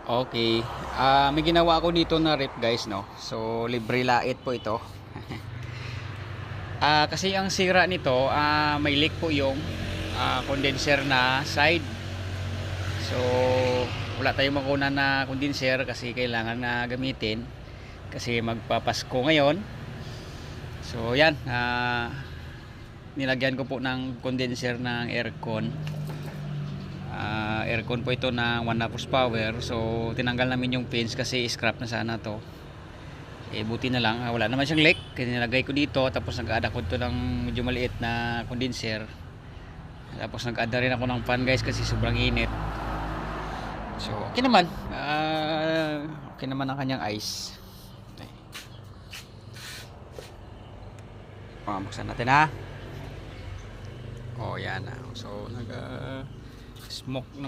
Okay. May ginawa ako dito na rep guys, no. So libre lait po ito. Kasi ang sira nito, may leak po yung condenser na side. So wala tayong makunan na condenser kasi kailangan na gamitin kasi magpapasko ngayon. So yan, nilagyan ko po ng condenser ng aircon. Aircon po ito na 1.5 horsepower. So tinanggal namin yung pins kasi scrap na sana to. Buti na lang, wala naman siyang leak. Kaya nilagay ko dito, tapos nag-add ako ito ng medyo maliit na condenser. Tapos nag-add rin ako ng fan guys kasi sobrang init. So okay naman, okay naman ang kanyang ice. Buksan natin ha. Yan na. So nag smoke naman